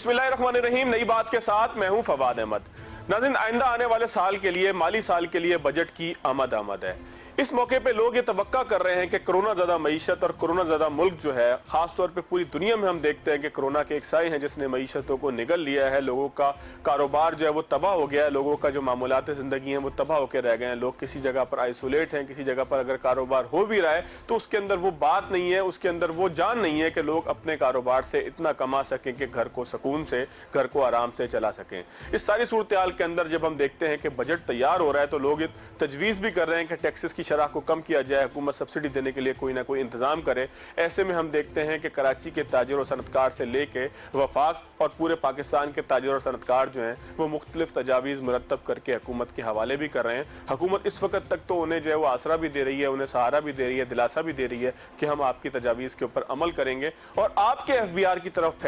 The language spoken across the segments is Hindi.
बिस्मिल्लाहिर्रहमानिर्रहीम। नई बात के साथ मैं हूं फवाद अहमद। नाज़रीन, आइंदा आने वाले साल के लिए, माली साल के लिए बजट की आमद है। इस मौके पे लोग ये तवक्का कर रहे हैं कि कोरोना ज़्यादा मईशत और कोरोना ज़्यादा मुल्क जो है, खासतौर पे पूरी दुनिया में हम देखते हैं कि कोरोना के एक साए हैं जिसने मईशतों को निगल लिया है। लोगों का कारोबार जो है वो तबाह हो गया है, लोगों का जो मामूलात ज़िंदगी हैं वो तबाह होकर रह गए हैं। लोग किसी जगह पर आइसोलेट हैं, किसी जगह पर अगर कारोबार हो भी रहा है तो उसके अंदर वो बात नहीं है, उसके अंदर वो जान नहीं है कि लोग अपने कारोबार से इतना कमा सकें कि घर को सुकून से, घर को आराम से चला सकें। इस सारी सूरत हाल के अंदर जब हम देखते हैं कि बजट तैयार हो रहा है तो लोग तजवीज़ भी कर रहे हैं कि टैक्सेस की शरह को कम किया जाए, हुकूमत सब्सिडी देने के लिए कोई ना कोई इंतजाम करे। ऐसे में हम देखते हैं कि कराची के ताजिर और सनतकार से लेके वफाक और पूरे पाकिस्तान के ताजिर और सनतकार जो हैं वो मुख्तलिफ तजावीज़ मुरतब करके हुकूमत के हवाले भी कर रहे हैं। हुकूमत इस वक्त तक तो उन्हें जो है वो आसरा भी दे रही है, उन्हें सहारा भी दे रही है, दिलासा भी दे रही है कि हम आपकी तजावीज़ के ऊपर अमल करेंगे और आपके FBR की तरफ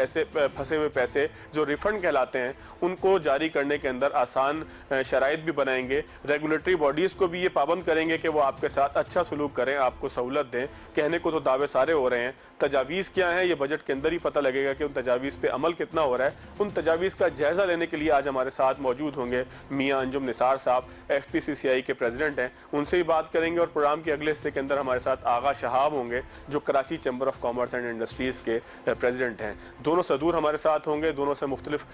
फंसे हुए पैसे जो रिफंड कहलाते हैं उनको जारी करने के अंदर आसान शराइत भी बनाएंगे। रेगुलेटरी बॉडीज़ को भी ये पाबंद करेंगे कि वो आपके साथ अच्छा सलूक करें, आपको सहूलत दें। कहने को तो दावे सारे हो रहे हैं, तजावीज़ क्या हैं ये बजट के अंदर ही पता लगेगा कि उन तजावीज़ पे अमल कितना हो रहा है। उन तजावीज़ का जायज़ा लेने के लिए आज हमारे साथ मौजूद होंगे मियां अंजुम निसार साहब, FPCCI के प्रेसिडेंट हैं, उनसे ही बात करेंगे। और प्रोग्राम के अगले हिस्से के अंदर हमारे साथ आगा शहाब होंगे जो Karachi chamber of commerce and industries के प्रेसिडेंट हैं। दोनों सदूर हमारे साथ होंगे, दोनों से मुख्तलिफ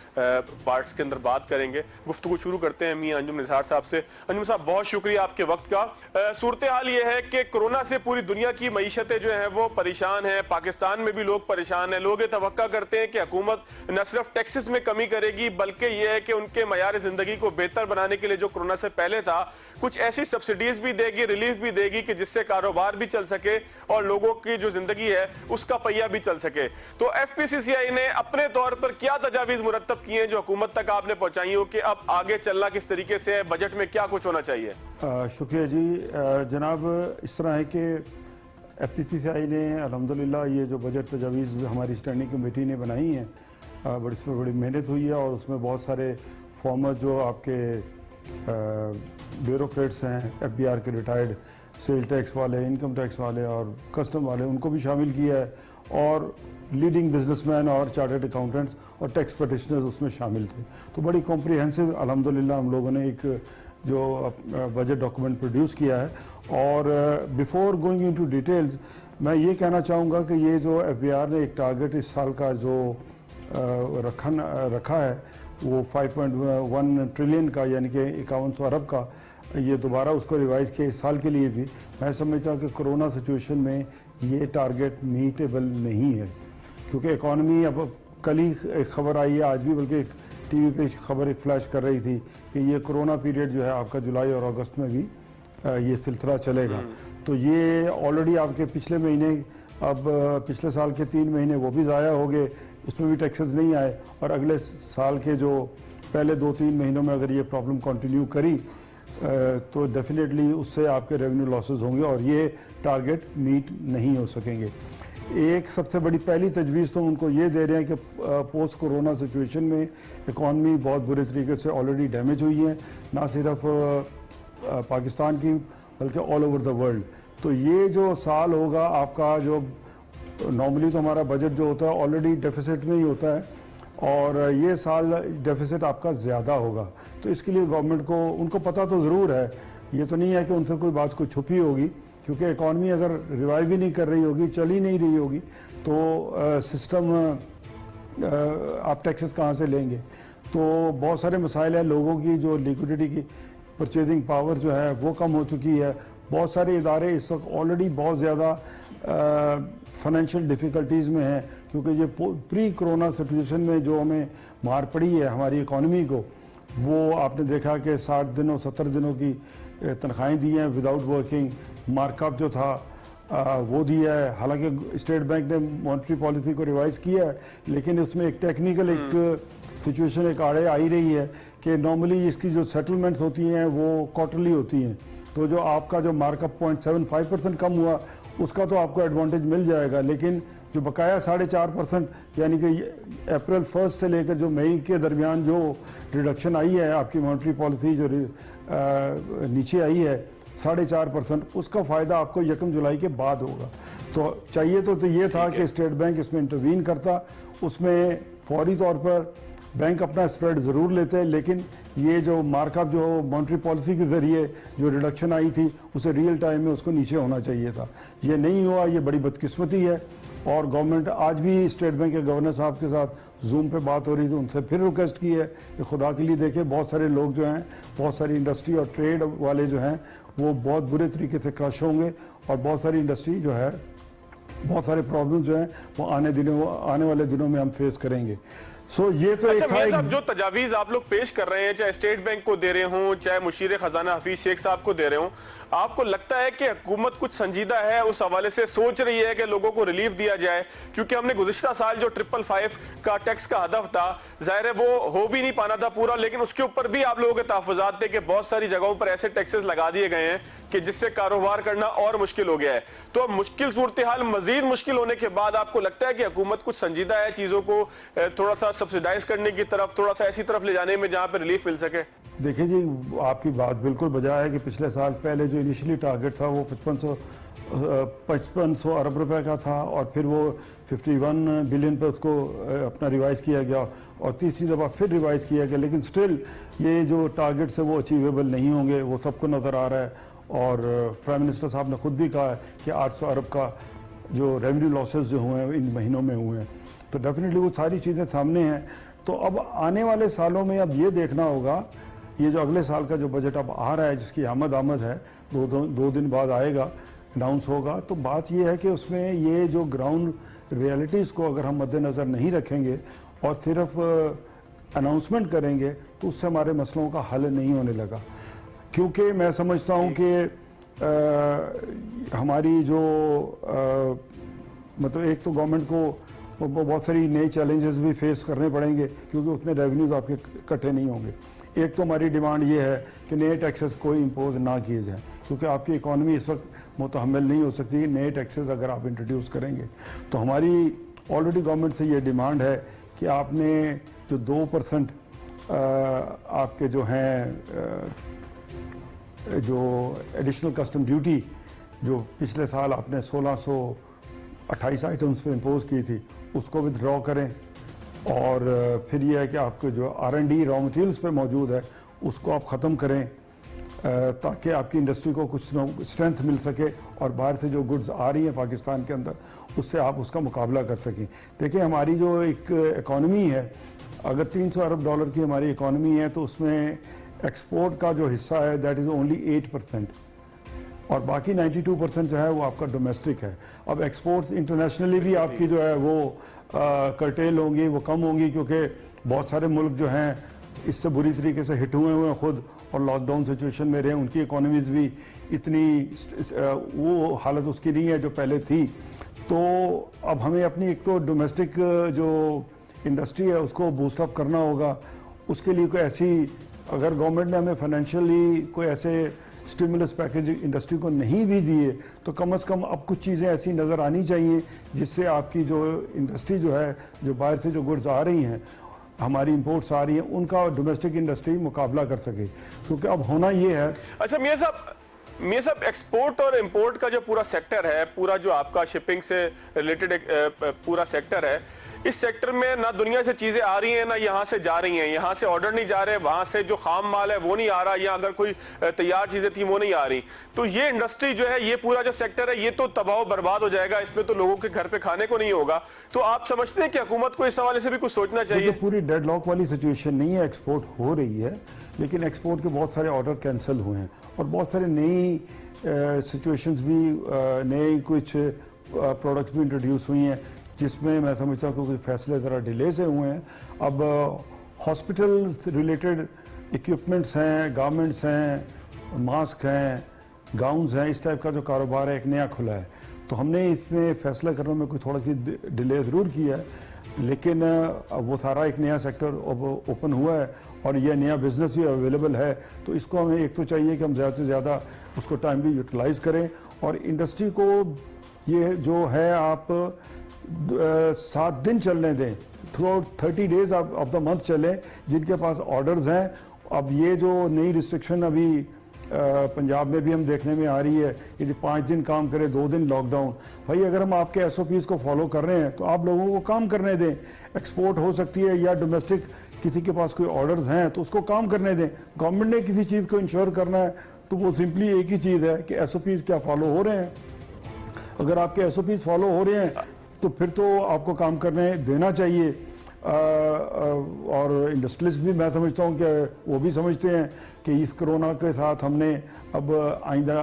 पार्ट्स के अंदर बात करेंगे। गुफ्तगू शुरू करते हैं मियां अंजुम निसार साहब से। अंजुम साहब, बहुत शुक्रिया आपके वक्त का। सूरत हाल ये है कि कोरोना से पूरी दुनिया की मईशतें जो हैं वो परेशान हैं, पाकिस्तान में भी लोग परेशान हैं। लोग ये तवक्का करते हैं कि हुकूमत न सिर्फ टैक्सेस में कमी करेगी बल्कि यह है कि उनके मयार जिंदगी को बेहतर बनाने के लिए जो कोरोना से पहले था कुछ ऐसी सब्सिडीज भी देगी, रिलीफ भी देगी कि जिससे कारोबार भी चल सके और लोगों की जो जिंदगी है उसका पहिया भी चल सके। तो FPCCI ने अपने तौर पर क्या तजावीज मुरतब की हैं जो हुकूमत तक आपने पहुंचाई हो कि अब आगे चलना किस तरीके से है, बजट में क्या कुछ होना चाहिए? शुक्रिया जी जनाब। इस तरह है कि FPCCI ने अल्हम्दुलिल्लाह ये जो बजट तजावीज़ हमारी स्टैंडिंग कमेटी ने बनाई हैं बड़ी इसमें बड़ी मेहनत हुई है और उसमें बहुत सारे फॉर्मर जो आपके ब्यूरोक्रेट्स हैं, FBR के रिटायर्ड, सेल टैक्स वाले, इनकम टैक्स वाले और कस्टम वाले, उनको भी शामिल किया है और लीडिंग बिजनेसमैन और चार्टर्ड अकाउंटेंट्स और टैक्स प्रैक्टिशनर्स उसमें शामिल थे। तो बड़ी कॉम्प्रिहेंसिव अल्हम्दुलिल्लाह हम लोगों ने एक जो बजट डॉक्यूमेंट प्रोड्यूस किया है। और बिफोर गोइंग इनटू डिटेल्स मैं ये कहना चाहूँगा कि ये जो FBR ने एक टारगेट इस साल का जो रखा है वो 5.1 ट्रिलियन का, यानी कि 5100 अरब का, ये दोबारा उसको रिवाइज़ किया इस साल के लिए भी। मैं समझता हूँ कि कोरोना सिचुएशन में ये टारगेट मीटेबल नहीं है क्योंकि इकॉनमी, अब कल ही एक खबर आई है, आज भी बल्कि TV पे खबर एक फ्लैश कर रही थी कि ये कोरोना पीरियड जो है आपका जुलाई और अगस्त में भी ये सिलसिला चलेगा। तो ये ऑलरेडी आपके पिछले महीने, अब पिछले साल के 3 महीने वो भी ज़ाया हो गए, उसमें भी टैक्सेस नहीं आए और अगले साल के जो पहले 2-3 महीनों में अगर ये प्रॉब्लम कंटिन्यू करी तो डेफिनेटली उससे आपके रेवेन्यू लॉसेस होंगे और ये टारगेट मीट नहीं हो सकेंगे। एक सबसे बड़ी पहली तजवीज़ तो उनको ये दे रहे हैं कि पोस्ट कोरोना सिचुएशन में इकॉनमी बहुत बुरे तरीके से ऑलरेडी डैमेज हुई है, ना सिर्फ पाकिस्तान की बल्कि ऑल ओवर द वर्ल्ड। तो ये जो साल होगा आपका, जो नॉर्मली तो हमारा बजट जो होता है ऑलरेडी डेफिसिट में ही होता है और ये साल डेफिसिट आपका ज़्यादा होगा। तो इसके लिए गवर्नमेंट को, उनको पता तो ज़रूर है, ये तो नहीं है कि उनसे कोई बात छुपी होगी, क्योंकि इकॉनमी अगर रिवाइव ही नहीं कर रही होगी, चल ही नहीं रही होगी तो सिस्टम आप टैक्सेस कहाँ से लेंगे। तो बहुत सारे मसाइल हैं, लोगों की जो लिक्विडिटी की परचेजिंग पावर जो है वो कम हो चुकी है। बहुत सारे इदारे इस वक्त ऑलरेडी बहुत ज़्यादा फाइनेंशियल डिफ़िकल्टीज़ में हैं क्योंकि ये प्री कोरोना सिचुएशन में जो हमें मार पड़ी है हमारी इकॉनमी को, वो आपने देखा कि 60 दिनों 70 दिनों की तनख्वाहें दी हैं विदाउट वर्किंग, मार्कअप जो था वो दिया है। हालांकि स्टेट बैंक ने मॉनेटरी पॉलिसी को रिवाइज किया है लेकिन उसमें एक टेक्निकल एक सिचुएशन एक आड़े आई रही है कि नॉर्मली इसकी जो सेटलमेंट्स होती हैं वो क्वार्टरली होती हैं। तो जो आपका जो मार्कअप 0.75% कम हुआ उसका तो आपको एडवांटेज मिल जाएगा, लेकिन जो बकाया 4.5% यानी कि अप्रैल 1 से लेकर जो मई के दरमियान जो रिडक्शन आई है आपकी मॉनेटरी पॉलिसी जो नीचे आई है 4.5%, उसका फ़ायदा आपको 1 जुलाई के बाद होगा। तो चाहिए तो ये था कि स्टेट बैंक इसमें इंटरवीन करता, उसमें फौरी तौर पर बैंक अपना स्प्रेड ज़रूर लेते हैं, लेकिन ये जो मार्कअप जो मॉनेटरी पॉलिसी के ज़रिए जो रिडक्शन आई थी उसे रियल टाइम में उसको नीचे होना चाहिए था। ये नहीं हुआ, ये बड़ी बदकिस्मती है। और गवर्नमेंट आज भी स्टेट बैंक के गवर्नर साहब के साथ जूम पे बात हो रही थी, उनसे फिर रिक्वेस्ट की है कि खुदा के लिए देखें, बहुत सारे लोग जो हैं, बहुत सारी इंडस्ट्री और ट्रेड वाले जो हैं वो बहुत बुरे तरीके से क्रश होंगे और बहुत सारी इंडस्ट्री जो है, बहुत सारे प्रॉब्लम्स जो हैं वो आने वाले दिनों में हम फेस करेंगे। ये तो अच्छा मियां साहब, जो तजावीज आप लोग पेश कर रहे हैं, चाहे स्टेट बैंक को दे रहे हों, चाहे मुशीर खजाना हफीज शेख साहब को दे रहे हों, आपको लगता है कि हुकूमत कुछ संजीदा है, उस हवाले से सोच रही है कि लोगों को रिलीफ दिया जाए? क्योंकि हमने गुज़िश्ता साल जो 555 का टैक्स का हदफ था, जाहिर है वो हो भी नहीं पाना था पूरा, लेकिन उसके ऊपर भी आप लोगों के तहफ़्फ़ुज़ात थे कि बहुत सारी जगहों पर ऐसे टैक्सेस लगा दिए गए हैं कि जिससे कारोबार करना और मुश्किल हो गया है। तो अब मुश्किल सूरत हाल मजीद मुश्किल होने के बाद आपको लगता है कि हुकूमत कुछ संजीदा है चीज़ों को थोड़ा सा सब्सिडाइज करने की तरफ, थोड़ा सा ऐसी तरफ ले जाने में जहां पर रिलीफ मिल सके? देखिए जी, आपकी बात बिल्कुल बजा है कि पिछले साल पहले जो इनिशियली टारगेट था वो 5500 अरब रुपए का था और फिर वो 51 बिलियन पर उसको अपना रिवाइज किया गया और तीसरी दफ़ा फिर रिवाइज किया गया, लेकिन स्टिल ये जो टारगेट्स है वो अचीवेबल नहीं होंगे, वो सबको नज़र आ रहा है। और प्राइम मिनिस्टर साहब ने खुद भी कहा है कि 800 अरब का जो रेवेन्यू लॉसेस जो हुए हैं इन महीनों में हुए हैं, तो डेफिनेटली वो सारी चीज़ें सामने हैं। तो अब आने वाले सालों में अब ये देखना होगा, ये जो अगले साल का जो बजट अब आ रहा है जिसकी आमद है, दो दिन बाद आएगा, अनाउंस होगा, तो बात ये है कि उसमें ये जो ग्राउंड रियलिटीज़ को अगर हम मद्देनज़र नहीं रखेंगे और सिर्फ अनाउंसमेंट करेंगे तो उससे हमारे मसलों का हल नहीं होने लगा। क्योंकि मैं समझता हूँ कि हमारी जो मतलब एक तो गवर्नमेंट को बहुत सारी नई चैलेंजेस भी फेस करने पड़ेंगे क्योंकि उतने रेवेन्यूज आपके इकट्ठे नहीं होंगे। एक तो हमारी डिमांड ये है कि नए टैक्सेस कोई इम्पोज ना किए जाएं क्योंकि आपकी इकॉनमी इस वक्त मुतहम्मिल नहीं हो सकती नए टैक्सेस अगर आप इंट्रोड्यूस करेंगे। तो हमारी ऑलरेडी गवर्नमेंट से ये डिमांड है कि आपने जो 2% आपके जो हैं जो एडिशनल कस्टम ड्यूटी जो पिछले साल आपने 1628 आइटम्स पे इम्पोज की थी उसको विदड्रॉ करें और फिर यह है कि आपके जो R&D रॉ मटेरियल्स पे मौजूद है उसको आप ख़त्म करें ताकि आपकी इंडस्ट्री को कुछ स्ट्रेंथ मिल सके और बाहर से जो गुड्स आ रही हैं पाकिस्तान के अंदर उससे आप उसका मुकाबला कर सकें। देखिए हमारी जो एक इकॉनमी है, अगर 300 अरब डॉलर की हमारी इकॉनमी है तो उसमें एक्सपोर्ट का जो हिस्सा है दैट इज़ ओनली 8% और बाकी 92% जो है वो आपका डोमेस्टिक है। अब एक्सपोर्ट इंटरनेशनली भी आपकी जो है वो कर्टेल होंगी, वो कम होंगी क्योंकि बहुत सारे मुल्क जो हैं इससे बुरी तरीके से हिट हुए हैं खुद और लॉकडाउन सिचुएशन में रहे, उनकी इकोनॉमीज भी इतनी वो हालत उसकी नहीं है जो पहले थी। तो अब हमें अपनी एक तो डोमेस्टिक जो इंडस्ट्री है उसको बूस्ट अप करना होगा। उसके लिए कोई ऐसी अगर गवर्नमेंट ने हमें फाइनेंशियली कोई ऐसे स्टिमुलस पैकेज इंडस्ट्री को नहीं भी दिए तो कम से कम अब कुछ चीज़ें ऐसी नज़र आनी चाहिए जिससे आपकी जो इंडस्ट्री जो है, जो बाहर से जो गुड्स आ रही हैं, हमारी इंपोर्ट्स आ रही हैं, उनका डोमेस्टिक इंडस्ट्री मुकाबला कर सके। क्योंकि अब होना ये है। अच्छा मियां साहब, एक्सपोर्ट और इंपोर्ट का जो पूरा सेक्टर है, पूरा जो आपका शिपिंग से रिलेटेड पूरा सेक्टर है, इस सेक्टर में ना दुनिया से चीजें आ रही हैं ना यहाँ से जा रही हैं। यहाँ से ऑर्डर नहीं जा रहे, वहां से जो खाम माल है वो नहीं आ रहा, या अगर कोई तैयार चीजें थी वो नहीं आ रही। तो ये इंडस्ट्री जो है, ये पूरा जो सेक्टर है, ये तो तबाह बर्बाद हो जाएगा, इसमें तो लोगों के घर पे खाने को नहीं होगा। तो आप समझते हैं कि हुकूमत को इस हवाले से भी कुछ सोचना चाहिए? पूरी डेडलॉक वाली सिचुएशन नहीं है, एक्सपोर्ट हो रही है, लेकिन एक्सपोर्ट के बहुत सारे ऑर्डर कैंसिल हुए हैं और बहुत सारे नई सिचुएशंस भी, नए कुछ प्रोडक्ट्स भी इंट्रोड्यूस हुई हैं जिसमें मैं समझता हूँ कि कुछ फैसले ज़रा डिले से हुए हैं। अब हॉस्पिटल से रिलेटेड इक्विपमेंट्स हैं, गारमेंट्स हैं, मास्क हैं, गाउन्स हैं, इस टाइप का जो कारोबार है एक नया खुला है। तो हमने इसमें फैसला करने में कोई थोड़ा सी डिले ज़रूर किया है, लेकिन वो सारा एक नया सेक्टर ओपन हुआ है और यह नया बिजनेस भी अवेलेबल है। तो इसको हमें एक तो चाहिए कि हम ज़्यादा से ज़्यादा उसको टाइम भी यूटिलाइज़ करें और इंडस्ट्री को ये जो है आप 7 दिन चलने दें, through out 30 days of the month चलें जिनके पास ऑर्डर्स हैं। अब ये जो नई रिस्ट्रिक्शन अभी पंजाब में भी हम देखने में आ रही है कि जो 5 दिन काम करे 2 दिन लॉकडाउन। भाई अगर हम आपके एसओपीज को फॉलो कर रहे हैं तो आप लोगों को काम करने दें। एक्सपोर्ट हो सकती है या डोमेस्टिक किसी के पास कोई ऑर्डर्स हैं तो उसको काम करने दें। गवर्नमेंट ने किसी चीज़ को इंश्योर करना है तो वो सिंपली एक ही चीज़ है कि एसओपीज क्या फॉलो हो रहे हैं। अगर आपके एसओपीज फॉलो हो रहे हैं तो फिर तो आपको काम करने देना चाहिए। और इंडस्ट्रियलिस्ट भी मैं समझता हूँ कि वो भी समझते हैं कि इस कोरोना के साथ हमने अब आइंदा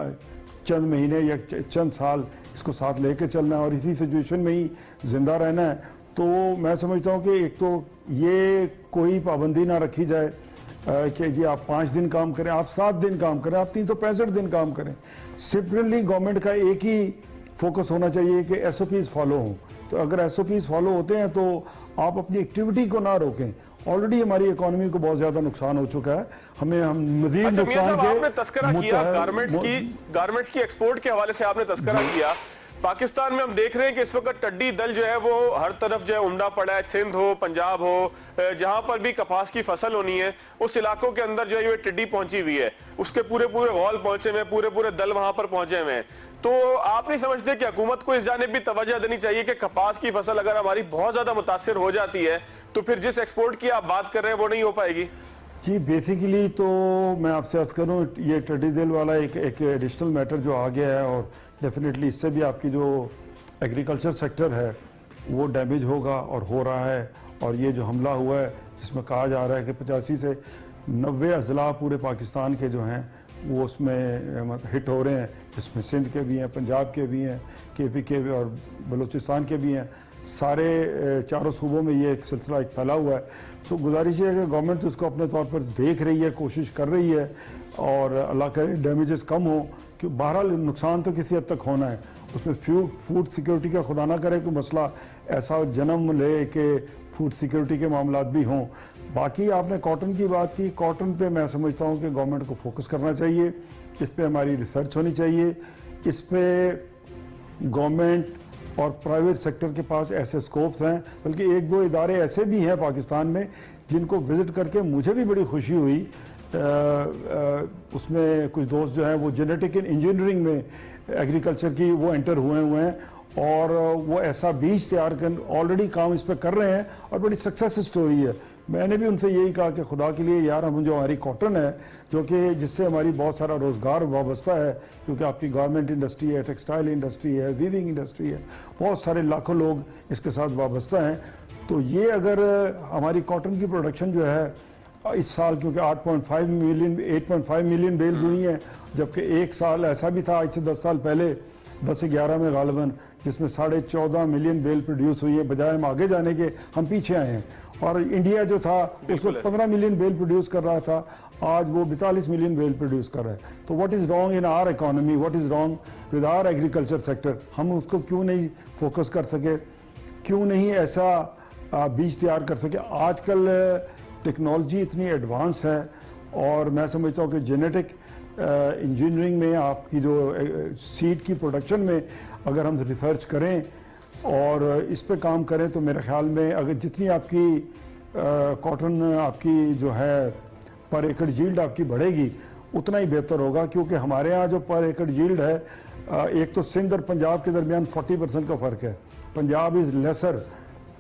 चंद महीने या चंद साल इसको साथ लेके चलना है और इसी सिचुएशन में ही जिंदा रहना है। तो मैं समझता हूँ कि एक तो ये कोई पाबंदी ना रखी जाए कि जी आप 5 दिन काम करें, आप 7 दिन काम करें, आप 365 दिन काम करें। सिंपली गवर्नमेंट का एक ही फोकस होना चाहिए कि एसओपीज फॉलो हों। तो अगर एसओपीज फॉलो होते हैं तो आप अपनी एक्टिविटी को ना रोकें। ऑलरेडी हमारी इकोनॉमी को बहुत ज्यादा नुकसान हो चुका है, हमें हम मजीद अच्छा, मियां नुकसान साहब, के आपने तस्करा किया गारमेंट्स की एक्सपोर्ट के हवाले से आपने तस्करा किया। पाकिस्तान में हम देख रहे हैं कि इस वक्त टिड्डी दल जो है वो हर तरफ जो है उमड़ा पड़ा है। सिंध हो, पंजाब हो, जहां पर भी कपास की फसल होनी है उस इलाकों के अंदर जो है ये टिड्डी पहुंची हुई है। उसके पूरे गौल पहुंचे हुए, पूरे दल वहां पर पहुंचे हुए हैं। तो आप नहीं समझते कि हुकूमत को इस जानिब भी तवज्जो देनी चाहिए कि कपास की फसल अगर हमारी बहुत ज्यादा मुतासिर हो जाती है तो फिर जिस एक्सपोर्ट की आप बात कर रहे हैं वो नहीं हो पाएगी? जी बेसिकली तो मैं आपसे अर्ज करूं ये टिड्डी दल वाला एक एडिशनल मैटर जो आ गया है और डेफिनेटली इससे भी आपकी जो एग्रीकल्चर सेक्टर है वो डैमेज होगा और हो रहा है। और ये जो हमला हुआ है जिसमें कहा जा रहा है कि 85 से 90 अजला पूरे पाकिस्तान के जो हैं वो उसमें हिट हो रहे हैं, जिसमें सिंध के भी हैं, पंजाब के भी हैं, केपी के भी और बलूचिस्तान के भी हैं। सारे चारों सूबों में ये एक सिलसिला एक फैला हुआ है। तो गुजारिश है कि गवर्नमेंट उसको अपने तौर पर देख रही है, कोशिश कर रही है और अल्लाह करे डैमेजेस कम हो। कि बहरहाल नुकसान तो किसी हद तक होना है, उसमें फूड सिक्योरिटी का खुदा ना करे कोई मसला ऐसा जन्म ले कि फूड सिक्योरिटी के मामला भी हों। बाकी आपने कॉटन की बात की, कॉटन पे मैं समझता हूँ कि गवर्नमेंट को फोकस करना चाहिए, इस पे हमारी रिसर्च होनी चाहिए। इस पे गवर्नमेंट और प्राइवेट सेक्टर के पास ऐसे स्कोप्स हैं, बल्कि 1-2 इदारे ऐसे भी हैं पाकिस्तान में जिनको विजिट करके मुझे भी बड़ी खुशी हुई। उसमें कुछ दोस्त जो हैं वो जेनेटिक इंजीनियरिंग में एग्रीकल्चर की वो एंटर हुए हैं और वो ऐसा बीज तैयार कर ऑलरेडी काम इस पर कर रहे हैं और बड़ी सक्सेस स्टोरी है। मैंने भी उनसे यही कहा कि खुदा के लिए यार हम जो हमारी कॉटन है जो कि जिससे हमारी बहुत सारा रोज़गार वाबस्ता है, क्योंकि आपकी गारमेंट इंडस्ट्री है, टेक्सटाइल इंडस्ट्री है, वीविंग इंडस्ट्री है, बहुत सारे लाखों लोग इसके साथ वाबस्ता हैं। तो ये अगर हमारी कॉटन की प्रोडक्शन जो है इस साल, क्योंकि 8.5 मिलियन बेल्स हुई हैं, जबकि एक साल ऐसा भी था आज से 10 साल पहले 10 से 11 में गालिबन जिसमें 14.5 मिलियन बेल प्रोड्यूस हुई है। बजाय हम आगे जाने के हम पीछे आए हैं। और इंडिया जो था उसको 15 मिलियन बेल प्रोड्यूस कर रहा था, आज वो 42 मिलियन बेल प्रोड्यूस कर रहा है। तो what is wrong in our economy, what is wrong with our agriculture sector? हम उसको क्यों नहीं फोकस कर सके, क्यों नहीं ऐसा बीज तैयार कर सके? आजकल टेक्नोलॉजी इतनी एडवांस है और मैं समझता हूँ कि जेनेटिक इंजीनियरिंग में आपकी जो सीड की प्रोडक्शन में अगर हम रिसर्च करें और इस पे काम करें तो मेरे ख्याल में अगर जितनी आपकी कॉटन आपकी जो है पर एकड़ यील्ड आपकी बढ़ेगी उतना ही बेहतर होगा। क्योंकि हमारे यहाँ जो पर एकड़ यील्ड है, एक तो सिंध और पंजाब के दरमियान 40% का फ़र्क है। पंजाब इज़ लेसर,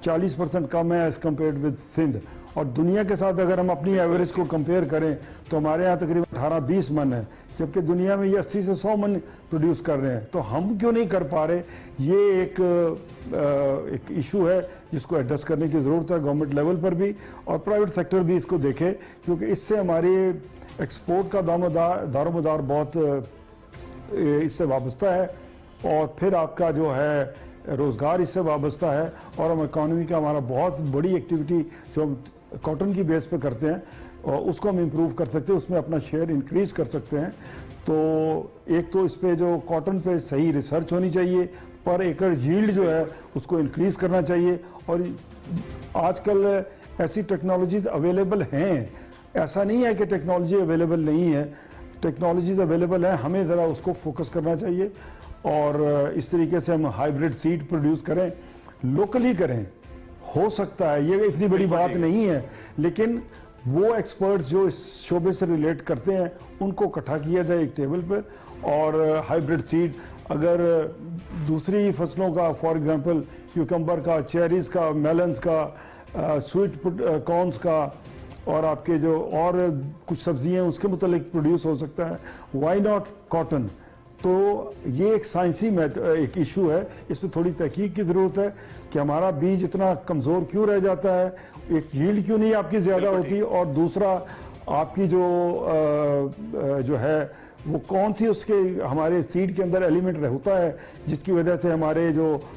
40% कम है एज़ कम्पेयर्ड विद सिंध। और दुनिया के साथ अगर हम अपनी एवरेज को कंपेयर करें तो हमारे यहाँ तकरीबन 18-20 मन है, जबकि दुनिया में ये 80 से 100 मन प्रोड्यूस कर रहे हैं। तो हम क्यों नहीं कर पा रहे? ये एक इशू है जिसको एड्रेस करने की ज़रूरत है गवर्नमेंट लेवल पर भी और प्राइवेट सेक्टर भी इसको देखे, क्योंकि इससे हमारी एक्सपोर्ट का दारोमदार बहुत इससे वाबस्ता है और फिर आपका जो है रोज़गार इससे वाबस्ता है। और हम इकॉनमी का हमारा बहुत बड़ी एक्टिविटी जो हम कॉटन की बेस पे करते हैं और उसको हम इम्प्रूव कर सकते हैं, उसमें अपना शेयर इंक्रीज़ कर सकते हैं। तो एक तो इस पे जो कॉटन पे सही रिसर्च होनी चाहिए, पर एकड़ यील्ड जो है उसको इंक्रीज़ करना चाहिए। और आजकल ऐसी टेक्नोलॉजीज अवेलेबल हैं, ऐसा नहीं है कि टेक्नोलॉजी अवेलेबल नहीं है, टेक्नोलॉजीज अवेलेबल है, हमें ज़रा उसको फोकस करना चाहिए और इस तरीके से हम हाइब्रिड सीड प्रोड्यूस करें, लोकली करें। हो सकता है ये इतनी बड़ी बात नहीं है, लेकिन वो एक्सपर्ट्स जो इस शोबे से रिलेट करते हैं उनको इकट्ठा किया जाए एक टेबल पर, और हाइब्रिड सीड अगर दूसरी फसलों का, फॉर एग्जांपल क्यूकम्बर का, चेरीज का, मेलन्स का, स्वीट कॉर्न्स का, और आपके जो और कुछ सब्जियां उसके मुतालिक प्रोड्यूस हो सकता है, वाई नॉट कॉटन। तो ये एक साइंसी एक इशू है, इस पर थोड़ी तहकीक की ज़रूरत है कि हमारा बीज इतना कमज़ोर क्यों रह जाता है, एक यील्ड क्यों नहीं आपकी ज़्यादा होती, और दूसरा आपकी जो है वो कौन सी उसके हमारे सीड के अंदर एलिमेंट होता है जिसकी वजह से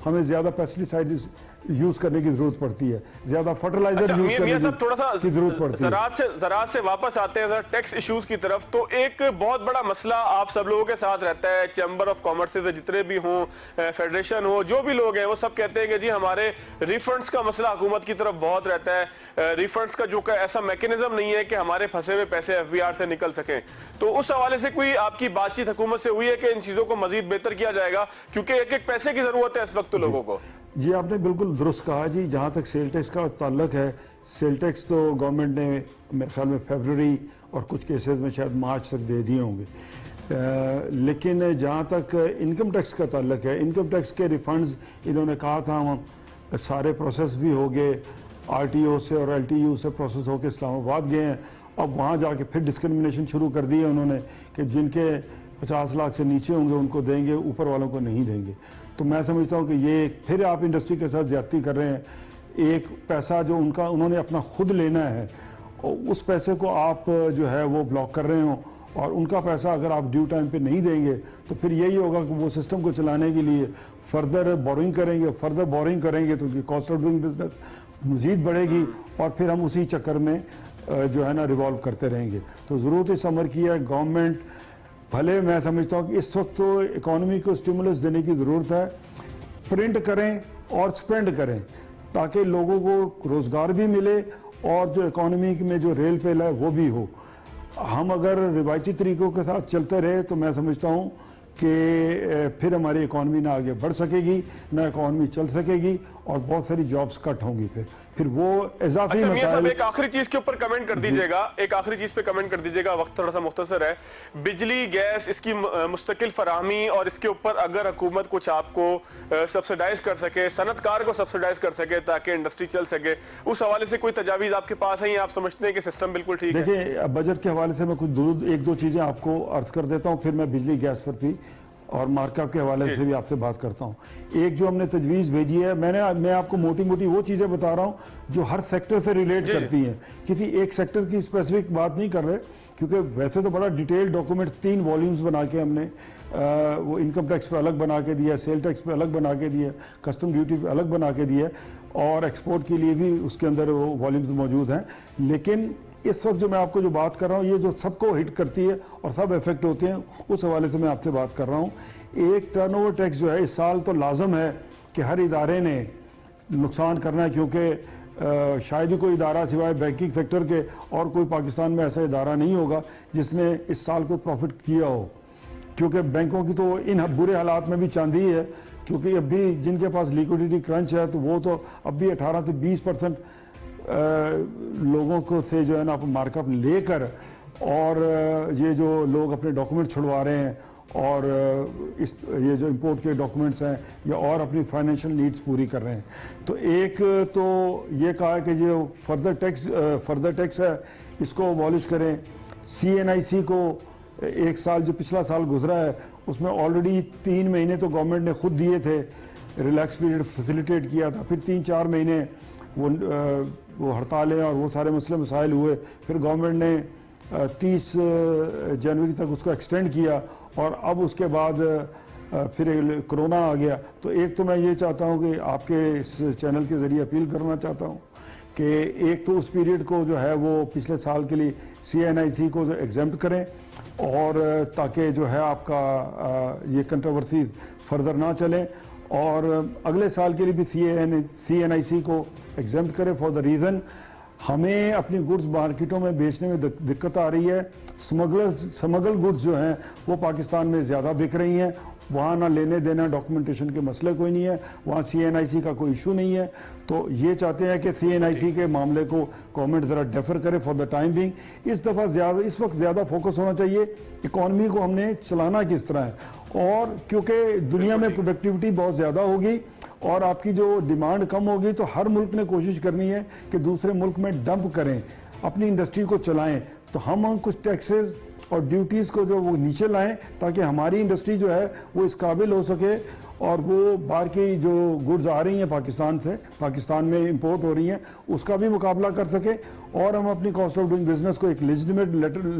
हमें ज़्यादा पेस्टिसाइड्स यूज करने की जरूरत पड़ती है, ज्यादा फर्टिलाइजर अच्छा, यूज करने सब थोड़ा सा की जरूरत पड़ती है। ज़राअत से वापस आते हैं टैक्स इश्यूज की तरफ। तो एक बहुत बड़ा मसला आप सब लोगों के साथ रहता है, चैम्बर ऑफ कॉमर्स से जितने भी हों, फेडरेशन हो, जो भी लोग हैं वो सब कहते हैं कि जी हमारे रिफंड्स का मसला हुकूमत की तरफ बहुत रहता है, रिफंड्स का जो ऐसा मैकेनिज्म नहीं है कि हमारे फंसे हुए पैसे एफबीआर से निकल सकें। तो उस हवाले से कोई आपकी बातचीत हुकूमत से हुई है कि इन चीजों को मजीद बेहतर किया जाएगा, क्योंकि एक एक पैसे की जरूरत है इस वक्त लोगों को? जी आपने बिल्कुल दुरुस्त कहा जी। जहाँ तक सेल टैक्स का ताल्लुक है, सेल टैक्स तो गवर्नमेंट ने मेरे ख्याल में फरवरी और कुछ केसेस में शायद मार्च तक दे दिए होंगे, लेकिन जहाँ तक इनकम टैक्स का ताल्लुक है, इनकम टैक्स के रिफंड्स इन्होंने कहा था हम सारे प्रोसेस भी हो गए, आरटीओ से और एलटीयू से प्रोसेस होकर इस्लामाबाद गए हैं। अब वहाँ जाके फिर डिस्क्रिमिनेशन शुरू कर दी है उन्होंने कि जिनके 50 लाख से नीचे होंगे उनको देंगे, ऊपर वालों को नहीं देंगे। तो मैं समझता हूँ कि ये फिर आप इंडस्ट्री के साथ ज्यादती कर रहे हैं। एक पैसा जो उन्होंने अपना खुद लेना है और उस पैसे को आप जो है वो ब्लॉक कर रहे हो, और उनका पैसा अगर आप ड्यू टाइम पे नहीं देंगे तो फिर यही होगा कि वो सिस्टम को चलाने के लिए फर्दर बोरिंग करेंगे तो उनकी कॉस्ट ऑफ डूइंग बिजनेस मजीद बढ़ेगी, और फिर हम उसी चक्कर में जो है ना रिवॉल्व करते रहेंगे। तो ज़रूरत इस अमर की है, गवर्नमेंट भले मैं समझता हूँ कि इस वक्त तो इकोनॉमी को स्टिमुलस देने की ज़रूरत है, प्रिंट करें और स्पेंड करें ताकि लोगों को रोज़गार भी मिले और जो इकोनॉमी में जो रेल पेल है वो भी हो। हम अगर रिवायती तरीक़ों के साथ चलते रहे तो मैं समझता हूँ कि फिर हमारी इकोनॉमी ना आगे बढ़ सकेगी, ना इकोनॉमी चल सकेगी, और बहुत सारी जॉब्स कट होंगी। फिर वो इजाफी अच्छा, मियां साहब एक आखिरी चीज के ऊपर कमेंट कर दीजिएगा, एक आखिरी चीज पे कमेंट कर दीजिएगा, वक्त थोड़ा सा मुख्तसर है। बिजली गैस इसकी मुस्तकिल फराहमी और इसके ऊपर अगर हुकूमत कुछ आपको सब्सिडाइज कर सके, सनतकार को सब्सिडाइज कर सके ताकि इंडस्ट्री चल सके, उस हवाले से कोई तजावीज आपके पास है या आप समझते हैं कि सिस्टम बिल्कुल ठीक है? देखिए बजट के हवाले से मैं कुछ एक दो चीजें आपको अर्ज कर देता हूँ, फिर मैं बिजली गैस पर भी और मार्कअप के हवाले से भी आपसे बात करता हूँ। एक जो हमने तजवीज़ भेजी है, मैं आपको मोटी मोटी वो चीज़ें बता रहा हूँ जो हर सेक्टर से रिलेट करती हैं, किसी एक सेक्टर की स्पेसिफिक बात नहीं कर रहे, क्योंकि वैसे तो बड़ा डिटेल डॉक्यूमेंट 3 वॉल्यूम्स बना के हमने वो इनकम टैक्स पे अलग बना के दिया, सेल टैक्स पे अलग बना के दिया, कस्टम ड्यूटी पे अलग बना के दिया, और एक्सपोर्ट के लिए भी उसके अंदर वो वॉल्यूम्स मौजूद हैं। लेकिन इस वक्त जो मैं आपको जो बात कर रहा हूँ, ये जो सबको हिट करती है और सब इफेक्ट होते हैं, उस हवाले से मैं आपसे बात कर रहा हूँ। एक टर्नओवर टैक्स जो है इस साल तो लाजम है कि हर इदारे ने नुकसान करना है, क्योंकि शायद ही कोई इदारा सिवाय बैंकिंग सेक्टर के और कोई पाकिस्तान में ऐसा इदारा नहीं होगा जिसने इस साल को प्रॉफिट किया हो, क्योंकि बैंकों की तो इन बुरे हालात में भी चांदी है, क्योंकि अब भी जिनके पास लिक्विडिटी क्रंच है तो वो तो अब भी 18 से 20% लोगों को से जो है ना मार्कअप लेकर, और ये जो लोग अपने डॉक्यूमेंट छुड़वा रहे हैं और ये जो इंपोर्ट के डॉक्यूमेंट्स हैं या और अपनी फाइनेंशियल नीड्स पूरी कर रहे हैं। तो एक तो ये कहा है कि जो फर्दर टैक्स है इसको अबॉलिश करें। CNIC को एक साल जो पिछला साल गुजरा है उसमें ऑलरेडी 3 महीने तो गवर्नमेंट ने खुद दिए थे, रिलैक्स पीरियड फैसिलिटेट किया था, फिर 3-4 महीने वो हड़तालें और वो सारे मसले मसाइल हुए, फिर गवर्नमेंट ने 30 जनवरी तक उसको एक्सटेंड किया, और अब उसके बाद फिर कोरोना आ गया। तो एक तो मैं ये चाहता हूँ कि आपके इस चैनल के ज़रिए अपील करना चाहता हूँ कि एक तो उस पीरियड को जो है वो पिछले साल के लिए CNIC को जो एग्जेम्प्ट करें, और ताकि जो है आपका ये कंट्रोवर्सी फर्दर ना चले, और अगले साल के लिए भी CNIC को एग्जेम्प्ट करें फॉर द रीज़न हमें अपनी गुड्स मार्केटों में बेचने में दिक्कत आ रही है। स्मगल गुड्स जो हैं वो पाकिस्तान में ज़्यादा बिक रही हैं, वहाँ ना लेने देना डॉक्यूमेंटेशन के मसले कोई नहीं है, वहाँ CNIC का कोई इशू नहीं है। तो ये चाहते हैं कि CNIC के मामले को गवर्नमेंट ज़रा डेफर करे फॉर द टाइम बिंग। इस वक्त ज़्यादा फोकस होना चाहिए इकॉनमी को हमने चलाना किस तरह है, और क्योंकि दुनिया में प्रोडक्टिविटी बहुत ज़्यादा होगी और आपकी जो डिमांड कम होगी, तो हर मुल्क ने कोशिश करनी है कि दूसरे मुल्क में डंप करें, अपनी इंडस्ट्री को चलाएं। तो हम कुछ टैक्सेस और ड्यूटीज़ को जो वो नीचे लाएं ताकि हमारी इंडस्ट्री जो है वो इस काबिल हो सके और वो बाहर की जो गुड्स आ रही हैं पाकिस्तान से, पाकिस्तान में इंपोर्ट हो रही हैं, उसका भी मुकाबला कर सके और हम अपनी कॉस्ट ऑफ डूइंग बिजनेस को एक लेजिटिमेट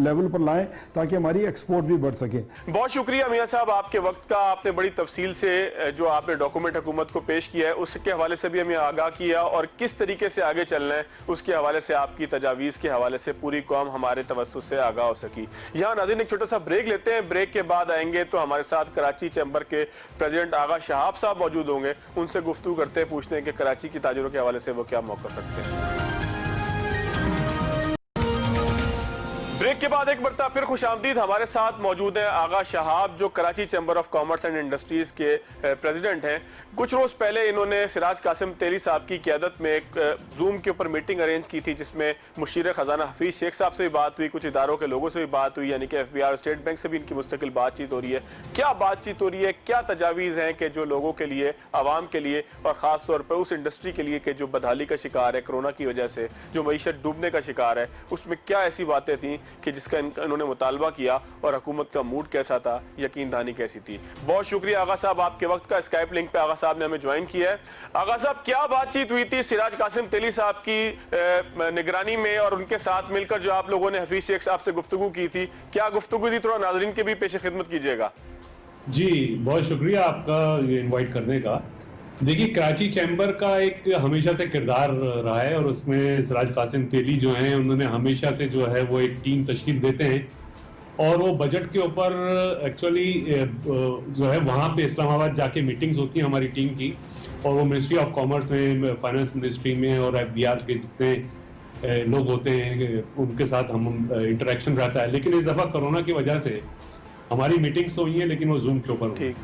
लेवल पर लाएं ताकि हमारी एक्सपोर्ट भी बढ़ सके। बहुत शुक्रिया मियां साहब आपके वक्त का। आपने बड़ी तफसील से जो आपने डॉक्यूमेंट हुकूमत को पेश किया है उसके हवाले से भी हमें आगाह किया और किस तरीके से आगे चलना है उसके हवाले से आपकी तजावीज़ के हवाले से पूरी कौम हमारे तवज्जुह से आगाह हो सकी। यहाँ नाज़रीन एक छोटा सा ब्रेक लेते हैं, ब्रेक के बाद आएंगे तो हमारे साथ कराची चैम्बर के प्रेसिडेंट आगा शहाब साहब मौजूद होंगे। उनसे गुफ्तगू करते हैं, पूछते हैं कि कराची की ताजिरों के हवाले से वो क्या मौक़िफ़ रखते हैं। ब्रेक के बाद एक मरतबा फिर खुशामदीद। हमारे साथ मौजूद हैं आगा शहाब जो Karachi chamber of commerce and industries के प्रेसिडेंट हैं। कुछ रोज पहले इन्होंने सिराज कासिम तेली साहब की क़यादत में एक जूम के ऊपर मीटिंग अरेंज की थी जिसमें मुशीर खजाना हफीज शेख साहब से भी बात हुई, कुछ इदारों के लोगों से भी बात हुई, यानी कि FBI स्टेट बैंक से भी इनकी मुस्तकिल बातचीत हो रही है। क्या बातचीत हो रही है, क्या तजावीज़ हैं कि जो लोगों के लिए, आवाम के लिए और ख़ास तौर पर उस इंडस्ट्री के लिए कि जो बदहाली का शिकार है कोरोना की वजह से, जो मईशत डूबने का शिकार है, उसमें क्या ऐसी बातें थी कि जिसका इन्होंने मुतालबा किया और हुकूमत का मूड कैसा था, यकीन दहानी कैसी थी। बहुत शुक्रिया आगा साहब आपके वक्त का। स्काइप लिंक पे आगा साहब ने हमें ज्वाइन किया है। आगा साहब, क्या बातचीत हुई थी सिराज कासिम तेली साहब की निगरानी में और उनके साथ मिलकर जो आप लोगों ने हफीज शेख साहब से गुफ्तगू की थी, क्या गुफ्तगू थी? थोड़ा नाज़रीन के भी पेश खिदमत कीजिएगा। जी बहुत शुक्रिया आपका इनवाइट करने का। देखिए, कराची चैम्बर का एक हमेशा से किरदार रहा है और उसमें सिराज कासिम तेली जो हैं उन्होंने हमेशा से जो है वो एक टीम तश्कील देते हैं और वो बजट के ऊपर एक्चुअली जो है वहाँ पे इस्लामाबाद जाके मीटिंग्स होती हैं हमारी टीम की, और वो मिनिस्ट्री ऑफ कॉमर्स में, फाइनेंस मिनिस्ट्री में और FBI के जितने लोग होते हैं उनके साथ हम इंटरेक्शन रहता है। लेकिन इस दफ़ा कोरोना की वजह से हमारी मीटिंग्स तो हुई हैं लेकिन वो जूम के ऊपर हुई।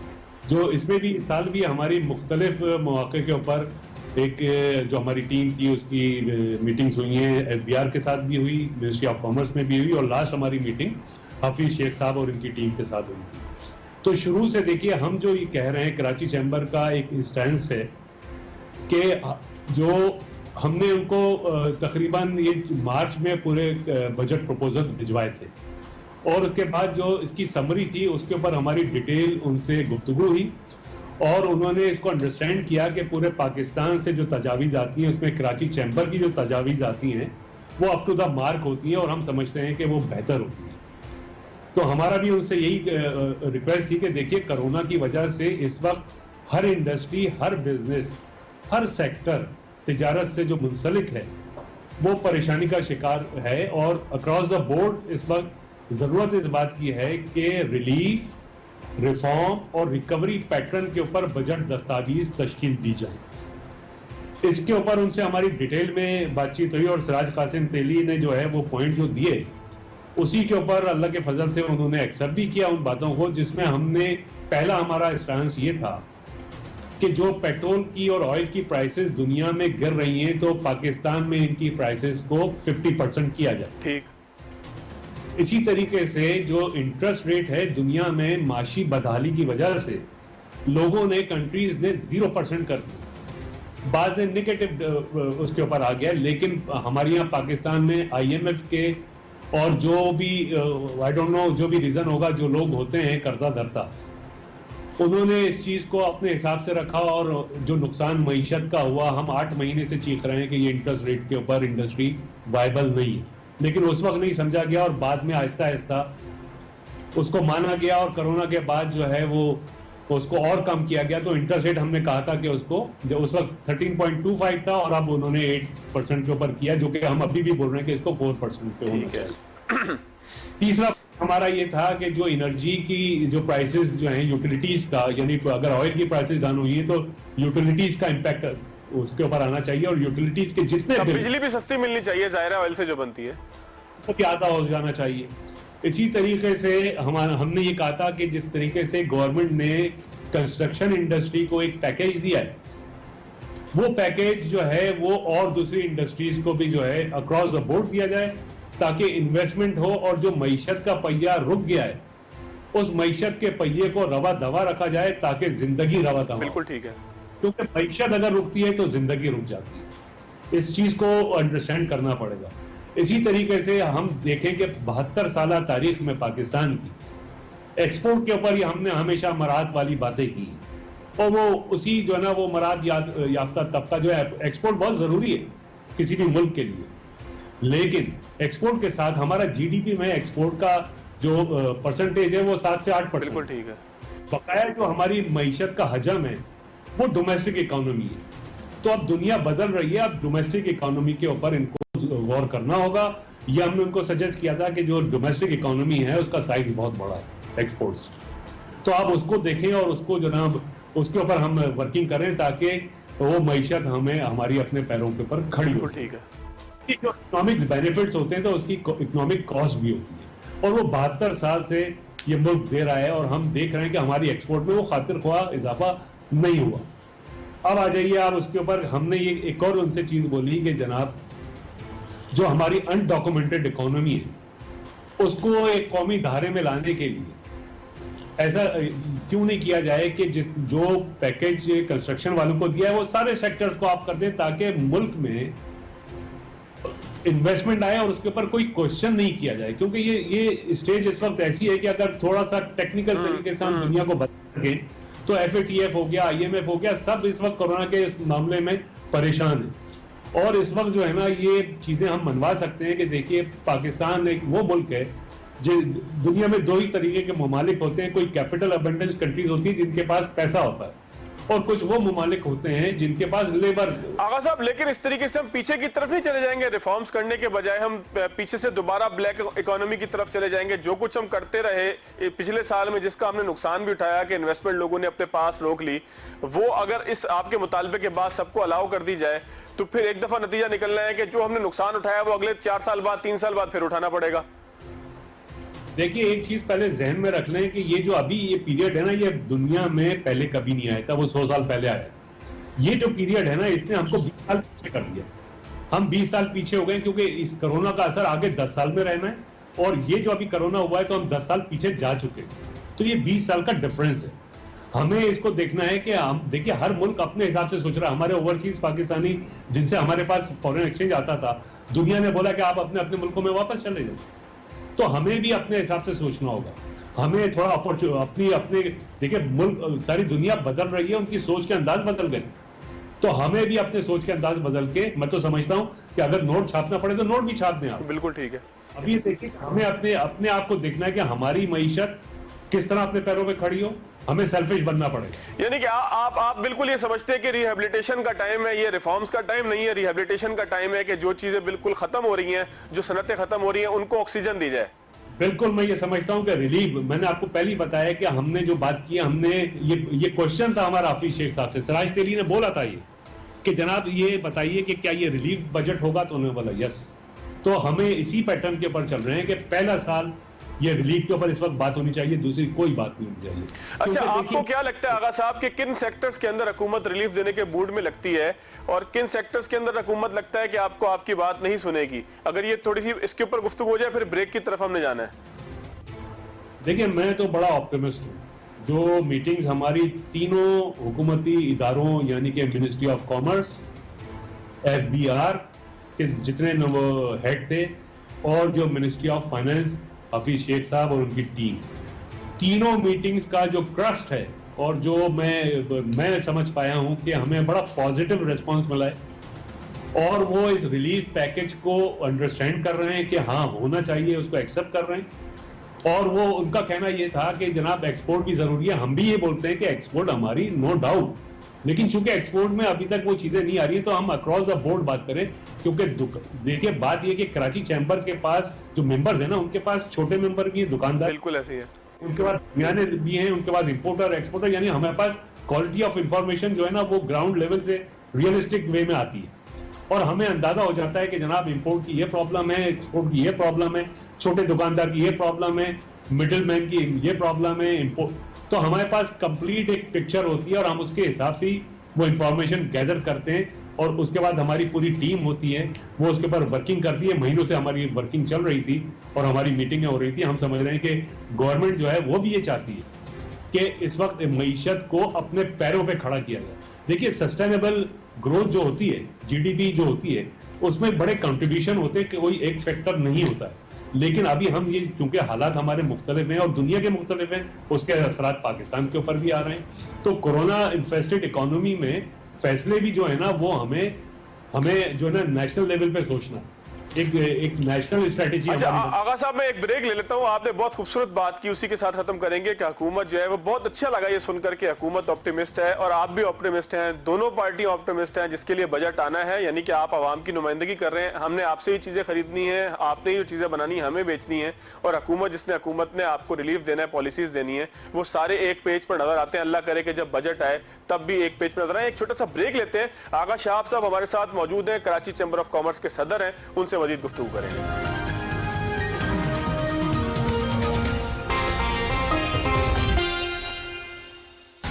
जो इसमें भी इस साल भी हमारी मुख्तलिफ मौके के ऊपर एक जो हमारी टीम थी उसकी मीटिंग्स हुई हैं, FBI के साथ भी हुई, मिनिस्ट्री ऑफ कॉमर्स में भी हुई और लास्ट हमारी मीटिंग हफीज शेख साहब और इनकी टीम के साथ हुई। तो शुरू से देखिए, हम जो ये कह रहे हैं कराची चैम्बर का एक स्टैंस है कि जो हमने उनको तकरीबन ये मार्च में पूरे बजट प्रपोजल भिजवाए थे और उसके बाद जो इसकी समरी थी उसके ऊपर हमारी डिटेल उनसे गुफ्तगू हुई और उन्होंने इसको अंडरस्टैंड किया कि पूरे पाकिस्तान से जो तजावीज़ आती हैं उसमें कराची चैम्बर की जो तजावीज़ आती हैं वो अप टू द मार्क होती हैं और हम समझते हैं कि वो बेहतर होती हैं। तो हमारा भी उनसे यही रिक्वेस्ट थी कि देखिए, कोरोना की वजह से इस वक्त हर इंडस्ट्री, हर बिजनेस, हर सेक्टर तिजारत से जो मुंसलिक है वो परेशानी का शिकार है और अक्रॉस द बोर्ड इस वक्त जरूरत इस बात की है कि रिलीफ, रिफॉर्म और रिकवरी पैटर्न के ऊपर बजट दस्तावेज तश्कील दी जाए। इसके ऊपर उनसे हमारी डिटेल में बातचीत हुई और सिराज कासिम तेली ने जो है वो पॉइंट जो दिए उसी के ऊपर अल्लाह के फजल से उन्होंने एक्सेप्ट भी किया उन बातों को, जिसमें हमने पहला हमारा स्टांस ये था कि जो पेट्रोल की और ऑयल की प्राइसेस दुनिया में गिर रही हैं तो पाकिस्तान में इनकी प्राइसेस को 50% किया जाए। ठीक इसी तरीके से जो इंटरेस्ट रेट है दुनिया में माशी बदहाली की वजह से लोगों ने, कंट्रीज ने 0% कर दिया, बाद में नेगेटिव उसके ऊपर आ गया। लेकिन हमारे यहाँ पाकिस्तान में IMF के और जो भी आई डोंट नो जो भी रीजन होगा, जो लोग होते हैं कर्जा धरता, उन्होंने इस चीज को अपने हिसाब से रखा और जो नुकसान मईशत का हुआ, हम 8 महीने से चीख रहे हैं कि ये इंटरेस्ट रेट के ऊपर इंडस्ट्री वायबल नहीं है, लेकिन उस वक्त नहीं समझा गया और बाद में आहिस्ता आहिस्ता उसको माना गया और कोरोना के बाद जो है वो उसको और कम किया गया। तो इंटरेस्ट रेट हमने कहा था कि उसको जो उस वक्त 13.25 था और अब उन्होंने 8% के ऊपर किया, जो कि हम अभी भी बोल रहे हैं कि इसको 4% पे होना चाहिए। तीसरा हमारा ये था कि जो एनर्जी की जो प्राइसेस जो हैं यूटिलिटीज का, यानी अगर ऑयल की प्राइसेस डाउन हुई है तो यूटिलिटीज का इम्पैक्ट उसके ऊपर आना चाहिए और यूटिलिटीज के जितने बिजली भी सस्ती मिलनी चाहिए, जाहिर है ऑयल से जो बनती है, वो भी आधा हो जाना चाहिए। इसी तरीके से हमने ये कहा था कि जिस तरीके से गवर्नमेंट ने कंस्ट्रक्शन इंडस्ट्री को एक पैकेज दिया है, वो पैकेज जो है वो और दूसरी इंडस्ट्रीज को भी जो है अक्रॉस द बोर्ड दिया जाए, ताकि इन्वेस्टमेंट हो और जो मईशत का पहिया रुक गया है उस मईशत के पहिए को रवा दवा रखा जाए, ताकि जिंदगी रवा दवा। बिल्कुल ठीक है। क्योंकि मईशत अगर रुकती है तो जिंदगी रुक जाती है। इस चीज को अंडरस्टैंड करना पड़ेगा। इसी तरीके से हम देखें कि 72 साल तारीख में पाकिस्तान की एक्सपोर्ट के ऊपर ही हमने हमेशा मराहत वाली बातें की, और वो उसी जो है ना वो मराहत याफ्ता तबका जो है, एक्सपोर्ट बहुत जरूरी है किसी भी मुल्क के लिए, लेकिन एक्सपोर्ट के साथ हमारा जीडीपी में एक्सपोर्ट का जो परसेंटेज है वो 7 से 8%। बिल्कुल ठीक है। बकाया जो हमारी मईशत का हजम है वो डोमेस्टिक इकोनॉमी है। तो अब दुनिया बदल रही है, अब डोमेस्टिक इकोनॉमी के ऊपर इनको गौर करना होगा। ये हमने उनको सजेस्ट किया था कि जो डोमेस्टिक इकोनॉमी है उसका साइज बहुत बड़ा है एक्सपोर्ट्स, तो आप उसको देखें और उसको जनाब उसके ऊपर हम वर्किंग करें ताकि वो मईशत हमें हमारी अपने पैरों के ऊपर खड़ी हो। ठीक है। जो इकोनॉमिक बेनिफिट्स होते हैं तो उसकी इकोनॉमिक कॉस्ट भी होती है, और वो 72 साल से ये मुल्क दे रहा है, और हम देख रहे हैं कि हमारी एक्सपोर्ट में वो खातिर ख्वाह इजाफा नहीं हुआ। अब आ जाइए आप उसके ऊपर, हमने ये एक और उनसे चीज बोली कि जनाब जो हमारी अनडॉक्यूमेंटेड इकोनॉमी है उसको एक कौमी धारे में लाने के लिए ऐसा क्यों नहीं किया जाए कि जो पैकेज कंस्ट्रक्शन वालों को दिया है वो सारे सेक्टर्स को आप कर दें, ताकि मुल्क में इन्वेस्टमेंट आए और उसके ऊपर कोई क्वेश्चन नहीं किया जाए। क्योंकि ये स्टेज इस वक्त ऐसी है कि अगर थोड़ा सा टेक्निकल तरीके से हम दुनिया को बता सकें तो FATF हो गया, IMF हो गया, सब इस वक्त कोरोना के इस मामले में परेशान है। और इस वक्त जो है ना ये चीजें हम मनवा सकते हैं कि देखिए पाकिस्तान एक वो मुल्क है जो दुनिया में 2 ही तरीके के ममालिक होते हैं, कोई कैपिटल अबंडेंस कंट्रीज होती है जिनके पास पैसा होता है, और कुछ वो ममालिक होते हैं जिनके पास लेबर। आगा साहब, लेकिन इस तरीके से हम पीछे की तरफ नहीं चले जाएंगे, रिफॉर्म्स करने के बजाय हम पीछे से दोबारा ब्लैक इकोनॉमी की तरफ चले जाएंगे। जो कुछ हम करते रहे पिछले साल में, जिसका हमने नुकसान भी उठाया कि इन्वेस्टमेंट लोगों ने अपने पास रोक ली, वो अगर इस आपके मुतालबे के बाद सबको अलाउ कर दी जाए तो फिर एक दफा नतीजा निकलना है कि जो हमने नुकसान उठाया वो अगले 4 साल बाद 3 साल बाद फिर उठाना पड़ेगा। देखिए एक चीज पहले जहन में रख लें कि ये जो अभी ये पीरियड है ना, ये दुनिया में पहले कभी नहीं आया था, वो 100 साल पहले आया था। ये जो पीरियड है ना, इसने हमको 20 साल पीछे कर दिया। हम 20 साल पीछे हो गए क्योंकि इस कोरोना का असर आगे 10 साल में रहना है, और ये जो अभी कोरोना हुआ है तो हम 10 साल पीछे जा चुके हैं। तो ये 20 साल का डिफरेंस है। हमें इसको देखना है कि हम देखिए हर मुल्क अपने हिसाब से सोच रहा है। हमारे ओवरसीज पाकिस्तानी जिनसे हमारे पास फॉरेन एक्सचेंज आता था, दुनिया ने बोला कि आप अपने अपने मुल्कों में वापस चले जाओ। तो हमें भी अपने हिसाब से सोचना होगा। हमें थोड़ा अपने देखिए मुल्क, सारी दुनिया बदल रही है, उनकी सोच के अंदाज बदल गए, तो हमें भी अपने सोच के अंदाज बदल के, मैं तो समझता हूं कि अगर नोट छापना पड़े तो नोट भी छाप दें आप। बिल्कुल ठीक है। अभी देखिए हमें अपने आप को देखना है कि हमारी मईशत किस तरह अपने पैरों पे खड़ी हो, हमें सेल्फिश बनना पड़ेगा। यानी कि आप बिल्कुल ये समझते हैं कि रिहेबिलिटेशन का टाइम है, ये रिफॉर्म्स का टाइम नहीं है, रिहेबिलिटेशन का टाइम है कि जो चीजें बिल्कुल खत्म हो रही हैं, जो सनतें खत्म हो रही हैं, उनको ऑक्सीजन दी जाए। बिल्कुल मैं ये समझता हूं कि रिलीफ, मैंने आपको पहले ही बताया कि हमने जो बात की, हमने ये क्वेश्चन था हमारा हाफिज शेख साहब से, सिराज तेली ने बोला था ये कि जनाब ये बताइए कि क्या ये रिलीफ बजट होगा, तो उन्होंने बोला यस। तो हमें इसी पैटर्न के ऊपर चल रहे हैं कि पहला साल ये रिलीफ के ऊपर इस वक्त बात होनी चाहिए, दूसरी कोई बात नहीं होनी चाहिए। अच्छा, आपको क्या लगता है आगा साहब कि किन सेक्टर्स के अंदर हुकूमत रिलीफ देने के मूड में लगती है और किन सेक्टर्स के अंदर हुकूमत लगता है कि आपको आपकी बात नहीं सुनेगी? अगर ये थोड़ी सी इसके ऊपर गुफ्तगू हो जाए, फिर ब्रेक की तरफ हमने जाना है। देखिए मैं तो बड़ा ऑप्टिमिस्ट हूँ। जो मीटिंग्स हमारी तीनों हुकूमती इदारों यानी कि मिनिस्ट्री ऑफ कॉमर्स, FBR के जितने हेड थे, और जो मिनिस्ट्री ऑफ फाइनेंस हाफिज शेख साहब और उनकी टीम, तीनों मीटिंग्स का जो क्रस्ट है और जो मैं समझ पाया हूं कि हमें बड़ा पॉजिटिव रिस्पांस मिला है, और वो इस रिलीफ पैकेज को अंडरस्टैंड कर रहे हैं कि हाँ होना चाहिए, उसको एक्सेप्ट कर रहे हैं। और वो उनका कहना ये था कि जनाब एक्सपोर्ट भी जरूरी है। हम भी ये बोलते हैं कि एक्सपोर्ट हमारी नो डाउट, लेकिन चूंकि एक्सपोर्ट में अभी तक वो चीजें नहीं आ रही है तो हम अक्रॉस द बोर्ड बात करें। क्योंकि देखिए बात ये कि कराची चैम्बर के पास जो मेंबर्स है ना, उनके पास छोटे मेंबर भी है, दुकानदार बिल्कुल ऐसे ही है, उनके पास दरमियाने भी हैं, उनके पास इंपोर्टर एक्सपोर्टर, यानी हमारे पास क्वालिटी ऑफ इंफॉर्मेशन जो है ना वो ग्राउंड लेवल से रियलिस्टिक वे में आती है। और हमें अंदाजा हो जाता है कि जनाब इंपोर्ट की ये प्रॉब्लम है, एक्सपोर्ट की ये प्रॉब्लम है, छोटे दुकानदार की ये प्रॉब्लम है, मिडिल मैन की ये प्रॉब्लम है, इंपोर्ट। तो हमारे पास कंप्लीट एक पिक्चर होती है और हम उसके हिसाब से ही वो इंफॉर्मेशन गैदर करते हैं और उसके बाद हमारी पूरी टीम होती है, वो उसके ऊपर वर्किंग करती है। महीनों से हमारी वर्किंग चल रही थी और हमारी मीटिंगें हो रही थी। हम समझ रहे हैं कि गवर्नमेंट जो है वो भी ये चाहती है कि इस वक्त मईशत को अपने पैरों पे खड़ा किया जाए। देखिए, सस्टेनेबल ग्रोथ जो होती है, जीडीपी जो होती है, उसमें बड़े कंट्रीब्यूशन होते हैं कि कोई एक फैक्टर नहीं होता है। लेकिन अभी हम ये, क्योंकि हालात हमारे मुख्तलिफ हैं और दुनिया के मुख्तलिफ हैं, उसके असरात पाकिस्तान के ऊपर भी आ रहे हैं। तो कोरोना इन्फेस्टेड इकोनॉमी में फैसले भी जो है ना, वो हमें जो है ना नेशनल लेवल पे सोचना, एक नेशनल स्ट्रेटेजी। अच्छा आगा साहब, मैं एक ब्रेक ले लेता हूं। आपने बहुत खूबसूरत बात की, उसी के साथ खत्म करेंगे कि हुकूमत जो है वो बहुत अच्छा लगा ये सुनकर के हुकूमत ऑप्टिमिस्ट है और आप भी ऑप्टिमिस्ट हैं, दोनों पार्टियां ऑप्टिमिस्ट हैं जिसके लिए बजट आना है। यानी कि आप आवाम की नुमाइंदगी कर रहे हैं, हमने आपसे ही चीजें खरीदनी है, आपने ही जो चीजें बनानी हमें बेचनी है, और हुकूमत ने आपको रिलीफ देना है, पॉलिसीज देनी है, वो सारे एक पेज पर नजर आते हैं। अल्लाह करे कि जब बजट आए तब भी एक पेज पर नजर आए। एक छोटा सा ब्रेक लेते हैं। आगा शहाब साहब हमारे साथ मौजूद हैं, कराची चैम्बर ऑफ कॉमर्स के सदर हैं, उनसे मजीद गुफ्तगू करेंगे।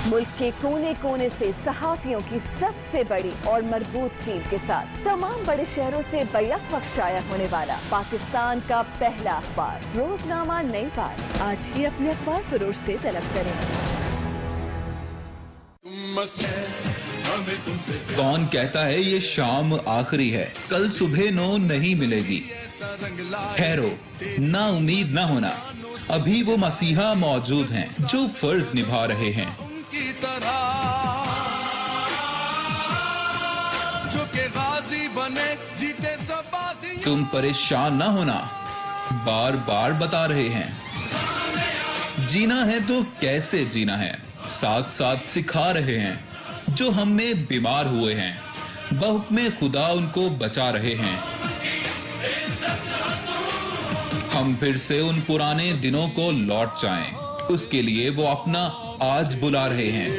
मुल्क के कोने कोने से सहाफियों की सबसे बड़ी और मजबूत टीम के साथ तमाम बड़े शहरों से बैक वक्त शाया होने वाला पाकिस्तान का पहला अखबार रोजनामा नई बात। आज ही अपने अखबार फरोश से तलब करें। कौन कहता है ये शाम आखिरी है, कल सुबह 9 नहीं मिलेगी। ठहरो, ना उम्मीद ना होना, अभी वो मसीहा मौजूद हैं जो फर्ज निभा रहे हैं। तुम परेशान ना होना, बार बार बता रहे हैं। जीना है तो कैसे जीना है, साथ साथ सिखा रहे हैं। जो हम में बीमार हुए हैं, बहुक्मे खुदा उनको बचा रहे हैं। हम फिर से उन पुराने दिनों को लौट जाएं, उसके लिए वो अपना आज बुला रहे हैं।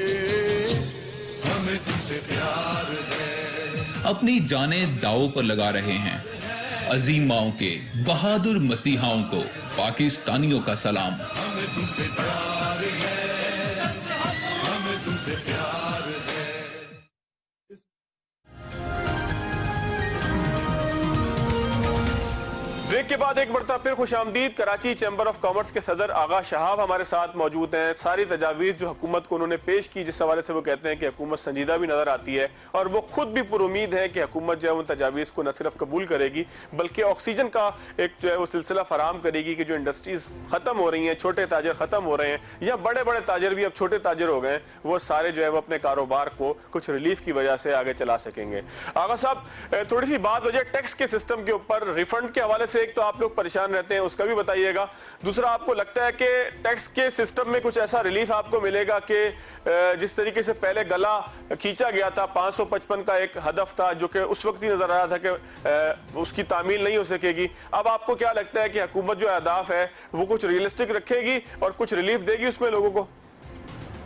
हमें तुमसे प्यार है। अपनी जाने दांव पर लगा रहे हैं। अजीम माओं के बहादुर मसीहाओं को पाकिस्तानियों का सलाम। हमें तुमसे प्यार है, हमें तुमसे प्यार है। ब्रेक के बाद एक बढ़ता फिर खुशामदीद। कराची चैम्बर ऑफ कॉमर्स के सदर आगा शहाब हमारे साथ मौजूद हैं। सारी तजावीज़ जो हुकूमत को उन्होंने पेश की, जिस हवाले से वो कहते हैं कि हुकूमत संजीदा भी नजर आती है और वो खुद भी पुरुमीद है कि हुकूमत जो है उन तजावीज़ को न सिर्फ कबूल करेगी बल्कि ऑक्सीजन का एक जो है वो सिलसिला फराम करेगी कि जो इंडस्ट्रीज खत्म हो रही हैं, छोटे ताजर खत्म हो रहे हैं या बड़े बड़े ताजर भी अब छोटे ताजर हो गए, वो सारे जो है वो अपने कारोबार को कुछ रिलीफ की वजह से आगे चला सकेंगे। आगा साहब, थोड़ी सी बात हो जाए टैक्स के सिस्टम के ऊपर, रिफंड के हवाले से। एक तो आप लोग परेशान रहते हैं, उसका भी बताइएगा। दूसरा, आपको लगता है कि टैक्स के सिस्टम में कुछ ऐसा रिलीफ आपको मिलेगा कि जिस तरीके से पहले गला खींचा गया था, 555 का एक हदफ था जो कि उस वक्त ही नजर आ रहा था कि उसकी तामील नहीं हो सकेगी, अब आपको क्या लगता है कि हुकूमत जो अहदाफ है वो कुछ रियलिस्टिक रखेगी और कुछ रिलीफ देगी उसमें लोगों को?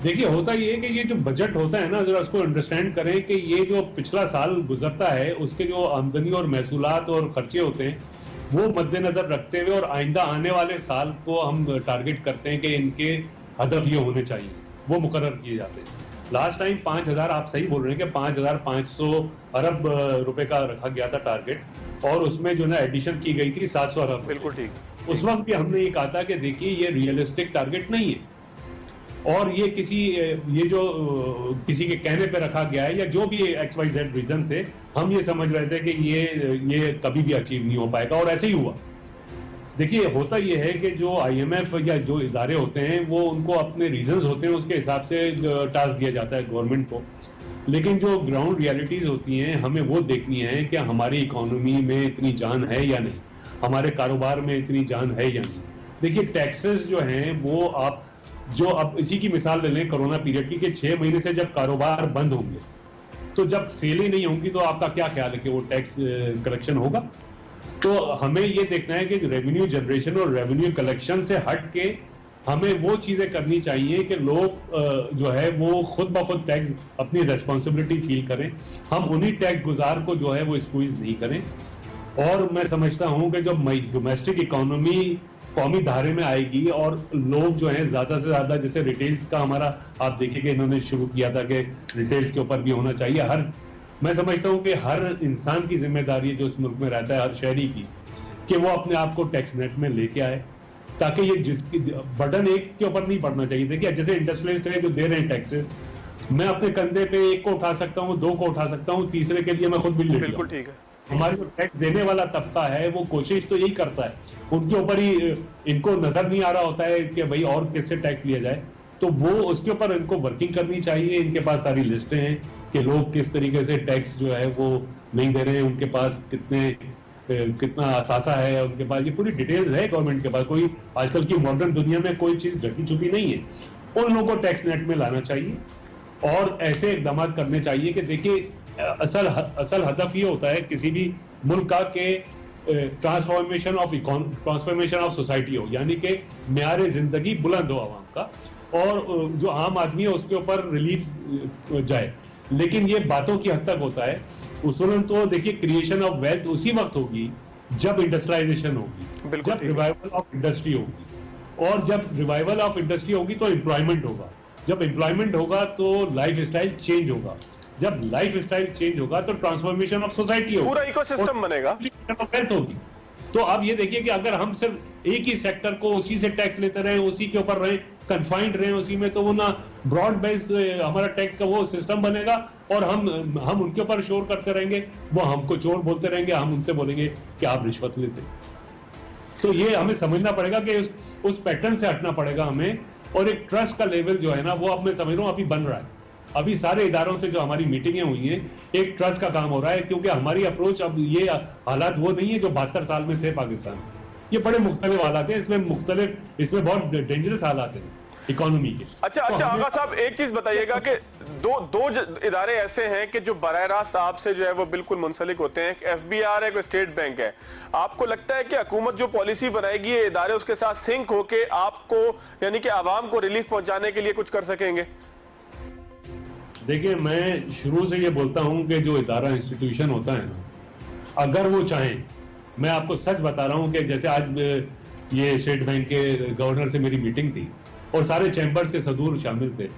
देखिए, होता ये है कि ये जो बजट होता है ना, जरा उसको अंडरस्टैंड करें कि ये जो पिछला साल गुजरता है उसके जो आमदनी और महसूलात और खर्चे होते हैं वो मद्देनजर रखते हुए और आइंदा आने वाले साल को हम टारगेट करते हैं कि इनके हदफ ये होने चाहिए, वो मुकर्रर किए जाते हैं। लास्ट टाइम 5000, आप सही बोल रहे हैं कि 5500 अरब रुपए का रखा गया था टारगेट, और उसमें जो ना एडिशन की गई थी 700 अरब। बिल्कुल ठीक। उस वक्त भी हमने ये कहा था कि देखिए ये रियलिस्टिक टारगेट नहीं है और ये किसी के कहने पे रखा गया है या जो भी XYZ रीजन थे, हम ये समझ रहे थे कि ये कभी भी अचीव नहीं हो पाएगा और ऐसे ही हुआ। देखिए, होता ये है कि जो IMF या जो इदारे होते हैं वो उनको अपने रीजंस होते हैं, उसके हिसाब से टास्क दिया जाता है गवर्नमेंट को, लेकिन जो ग्राउंड रियलिटीज होती हैं हमें वो देखनी है कि हमारी इकोनॉमी में इतनी जान है या नहीं, हमारे कारोबार में इतनी जान है या नहीं। देखिए, टैक्सेस जो हैं वो आप जो अब इसी की मिसाल ले लें कोरोना पीरियड की, कि 6 महीने से जब कारोबार बंद होंगे तो जब सेलें नहीं होंगी तो आपका क्या ख्याल है कि वो टैक्स कलेक्शन होगा? तो हमें ये देखना है कि रेवेन्यू जनरेशन और रेवेन्यू कलेक्शन से हट के हमें वो चीजें करनी चाहिए कि लोग जो है वो खुद ब खुद टैक्स अपनी रेस्पॉन्सिबिलिटी फील करें। हम उन्हीं टैक्स गुजार को जो है वो स्क्वीज नहीं करें। और मैं समझता हूं कि जब डोमेस्टिक इकोनॉमी कौमी धारे में आएगी और लोग जो है ज्यादा से ज्यादा, जैसे रिटेल्स का हमारा आप देखेंगे इन्होंने शुरू किया था कि रिटेल्स के ऊपर भी होना चाहिए। मैं समझता हूं कि हर इंसान की जिम्मेदारी है जो इस मुल्क में रहता है, हर शहरी की, कि वो अपने आप को टैक्स नेट में लेके आए, ताकि ये बर्डन एक के ऊपर नहीं पड़ना चाहिए। देखिए जैसे इंडस्ट्रियलिस्ट है जो दे रहे हैं टैक्सेस, मैं अपने कंधे पे एक को उठा सकता हूँ, दो को उठा सकता हूँ, तीसरे के लिए मैं खुद भी ले बिल्कुल ठीक है। हमारे जो टैक्स देने वाला तबका है वो कोशिश तो यही करता है, उनके ऊपर ही इनको नजर नहीं आ रहा होता है कि भाई और किससे टैक्स लिया जाए, तो वो उसके ऊपर इनको वर्किंग करनी चाहिए। इनके पास सारी लिस्टें हैं कि लोग किस तरीके से टैक्स जो है वो नहीं दे रहे हैं, उनके पास कितना असासा है, उनके पास ये पूरी डिटेल्स है गवर्नमेंट के पास। कोई आजकल की मॉडर्न दुनिया में कोई चीज ढकी छुपी नहीं है। उन लोगों को टैक्स नेट में लाना चाहिए और ऐसे इकदाम करने चाहिए कि देखिए असल हदफ ये होता है किसी भी मुल्क का के ट्रांसफॉर्मेशन ऑफ सोसाइटी हो, यानी कि म्यार जिंदगी बुलंद हो आवाम का, और जो आम आदमी है उसके ऊपर रिलीफ जाए। लेकिन ये बातों की हद तक होता है। उसूलन तो देखिए क्रिएशन ऑफ वेल्थ उसी वक्त होगी जब इंडस्ट्रियलाइजेशन होगी, जब रिवाइवल ऑफ इंडस्ट्री होगी, और जब रिवाइवल ऑफ इंडस्ट्री होगी तो एम्प्लॉयमेंट होगा, जब एम्प्लॉयमेंट होगा तो लाइफ स्टाइल चेंज होगा, जब लाइफ स्टाइल चेंज होगा तो ट्रांसफॉर्मेशन ऑफ सोसाइटी होगा, पूरा इकोसिस्टम बनेगा, वेल्थ होगी। तो अब ये देखिए कि अगर हम सिर्फ एक ही सेक्टर को उसी से टैक्स लेते रहे, उसी के ऊपर रहे, कन्फाइंड रहे उसी में, तो वो ना ब्रॉड बेस हमारा टैक्स का वो सिस्टम बनेगा और हम उनके ऊपर शोर करते रहेंगे, वो हमको चोर बोलते रहेंगे, हम उनसे बोलेंगे कि आप रिश्वत लेते। तो ये हमें समझना पड़ेगा कि उस पैटर्न से हटना पड़ेगा हमें, और एक ट्रस्ट का लेवल जो है ना वो अब मैं समझ रहा हूँ अभी बन रहा है। अभी सारे इदारों से जो हमारी मीटिंगें हुई हैं एक ट्रस्ट का काम हो रहा है, क्योंकि हमारी अप्रोच अब ये हालात वो नहीं है जो 72 साल में थे पाकिस्तान में। ये बड़े मुख्तलिफ हालात हैं, इसमें बहुत डेंजरस हालात हैं इकोनॉमी के। अच्छा आगा साहब एक चीज बताइएगा कि दो इदारे ऐसे हैं कि जो बराह रास्त आपसे जो है वो बिल्कुल मुंसलिक होते हैं, एफबीआर है, कोई स्टेट बैंक है। आपको लगता है कि हुकूमत जो पॉलिसी बनाएगी ये इदारे उसके साथ सिंक होके आपको यानी कि आवाम को रिलीफ पहुंचाने के लिए कुछ कर सकेंगे? देखिए मैं शुरू से ये बोलता हूं कि जो इदारा इंस्टीट्यूशन होता है ना, अगर वो चाहें, मैं आपको सच बता रहा हूं कि जैसे आज ये स्टेट बैंक के गवर्नर से मेरी मीटिंग थी और सारे चैंबर्स के सदूर शामिल थे,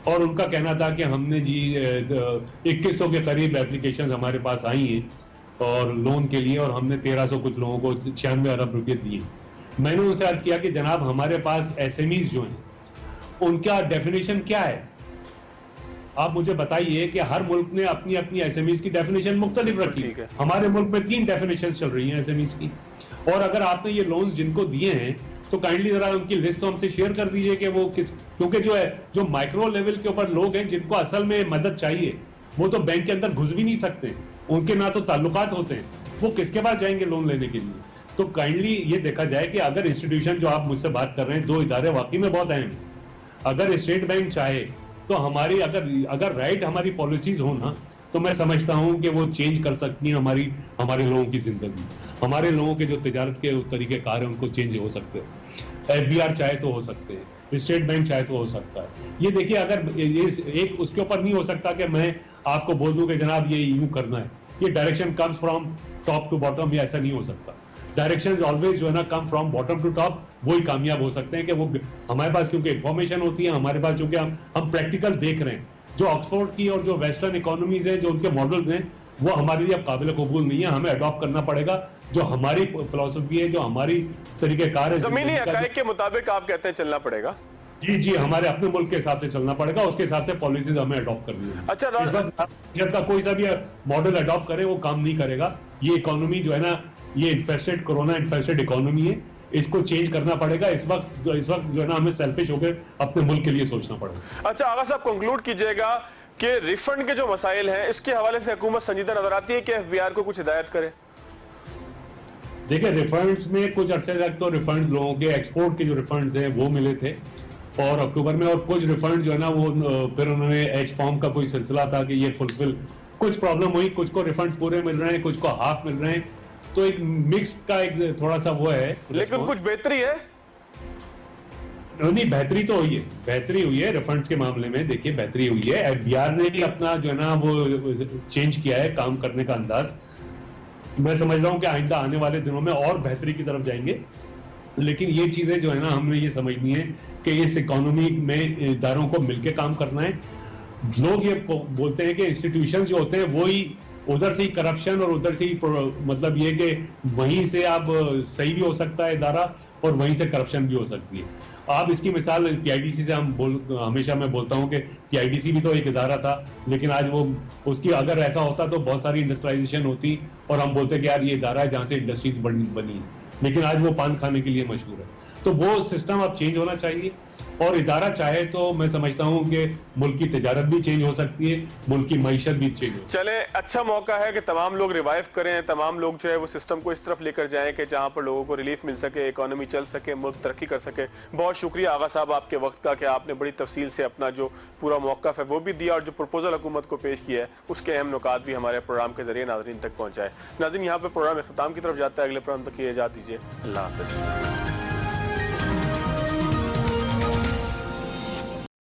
और उनका कहना था कि हमने जी 2100 के करीब एप्लीकेशन हमारे पास आई हैं और लोन के लिए, और हमने 1300 कुछ लोगों को 96 अरब रुपए दिए। मैंने उनसे अर्ज किया कि जनाब हमारे पास एसएमईज जो हैं उनका डेफिनेशन क्या है, आप मुझे बताइए कि हर मुल्क ने अपनी अपनी एसएमईज की डेफिनेशन मुख्तलिफ रखी है। हमारे मुल्क में 3 डेफिनेशन चल रही हैं एसएमईज की, और अगर आपने ये लोन्स जिनको दिए हैं तो काइंडली जरा उनकी लिस्ट तो हमसे शेयर कर दीजिए कि वो किस, क्योंकि जो माइक्रो लेवल के ऊपर लोग हैं जिनको असल में मदद चाहिए वो तो बैंक के अंदर घुस भी नहीं सकते, उनके ना तो ताल्लुकात होते हैं, वो किसके पास जाएंगे लोन लेने के लिए। तो काइंडली ये देखा जाए कि अगर इंस्टीट्यूशन जो आप मुझसे बात कर रहे हैं, 2 इदारे वाकई में बहुत अहम है। अगर स्टेट बैंक चाहे तो हमारी अगर राइट हमारी पॉलिसीज हो ना, तो मैं समझता हूं कि वो चेंज कर सकती है हमारे लोगों की जिंदगी, हमारे लोगों के जो तिजारत के तरीके कार है उनको चेंज हो सकते हैं। एफबीआर चाहे तो हो सकते हैं, स्टेट बैंक चाहे तो हो सकता है। ये देखिए अगर ये एक उसके ऊपर नहीं हो सकता कि मैं आपको बोल दूं कि जनाब ये यूं करना है, ये direction comes from top to bottom, ये ऐसा नहीं हो सकता। डायरेक्शंस ऑलवेज जो है ना come from bottom to top, वो ही कामयाब हो सकते हैं कि वो हमारे पास क्योंकि इंफॉर्मेशन होती है, हमारे पास चूंकि हम प्रैक्टिकल देख रहे हैं। जो ऑक्सफोर्ड की और जो वेस्टर्न इकोनॉमीज है, जो उनके मॉडल्स हैं, वो हमारे लिए अब काबिल कबूल नहीं है, हमें अडॉप्ट करना पड़ेगा जो हमारी फिलॉसफी है, जो हमारी तरीकेकार है, जमीनी हकायक के मुताबिक आप कहते हैं चलना पड़ेगा। जी हमारे अपने मुल्क के हिसाब से चलना पड़ेगा, उसके हिसाब से पॉलिसीज हमें अडॉप्ट करनी है। अच्छा जब का कोई सा भी मॉडल अडॉप्ट करे वो काम नहीं करेगा। ये इकोनॉमी जो है ना, ये इन्फेस्टेड कोरोना इन्फेस्टेड इकोनॉमी है, इसको चेंज करना पड़ेगा। इस वक्त जो है ना हमें सेल्फिश होकर अपने मुल्क के लिए सोचना पड़ेगा। अच्छा आगा साहब कंक्लूड कीजिएगा कि रिफंड के जो मसाइल हैं इसके हवाले से हुकूमत संजीदा नजर आती है कि एफबीआर को कुछ हिदायत करे? देखिए रिफंड्स में कुछ अरसे तक तो रिफंड लोगों के एक्सपोर्ट के जो रिफंड्स हैं वो मिले थे और अक्टूबर में, और कुछ रिफंड जो है ना वो फिर उन्होंने एच फॉर्म का कोई सिलसिला था कि ये फुलफिल, कुछ प्रॉब्लम हुई, कुछ को रिफंड्स पूरे मिल रहे हैं, कुछ को हाफ मिल रहे हैं, तो एक मिक्स का एक थोड़ा सा वो है। लेकिन कुछ बेहतरी है। नहीं, बेहतरी तो हुई है, बेहतरी हुई है रिफंड्स के मामले में। देखिए बेहतरी हुई है, बिहार ने भी अपना जो है ना वो चेंज किया है काम करने का अंदाज। मैं समझ रहा हूँ कि आइंदा आने वाले दिनों में और बेहतरी की तरफ जाएंगे। लेकिन ये चीजें जो है ना हमें ये समझनी है कि इस इकोनॉमी में इदारों को मिलकर काम करना है। लोग ये बोलते हैं कि इंस्टीट्यूशंस जो होते हैं वो ही उधर से ही करप्शन और उधर से ही मतलब ये कि वहीं से आप सही भी हो सकता है इदारा और वहीं से करप्शन भी हो सकती है। आप इसकी मिसाल पीआईडीसी से हमेशा मैं बोलता हूं कि पीआईडीसी भी तो एक इदारा था, लेकिन आज वो उसकी अगर ऐसा होता तो बहुत सारी इंडस्ट्रियलाइजेशन होती और हम बोलते कि यार ये इदारा है जहां से इंडस्ट्रीज बनी, लेकिन आज वो पान खाने के लिए मशहूर है। तो वो सिस्टम अब चेंज होना चाहिए और इदारा चाहे तो मैं समझता हूं कि मुल्क की तिजारत भी चेंज हो सकती है, मुल्क की मईशत भी चेंज हो सकती है। चले, अच्छा मौका है कि तमाम लोग रिवाइव करें, तमाम लोग जो है वो सिस्टम को इस तरफ लेकर जाएं कि जहां पर लोगों को रिलीफ मिल सके, इकोनॉमी चल सके, मुल्क तरक्की कर सके। बहुत शुक्रिया आगा साहब आपके वक्त का कि आपने बड़ी तफसील से अपना जो पूरा मौक़िफ़ है वो भी दिया और जो प्रपोजल हुकूमत को पेश किया है उसके अहम नुकात भी हमारे प्रोग्राम के जरिए नाज़रीन तक पहुँचाए। नाज़रीन यहाँ पर प्रोग्राम अख्ताम की तरफ जाता है, अगले प्रोग्राम तक की इजाज़त दीजिए। अल्लाह हाफ़िज़।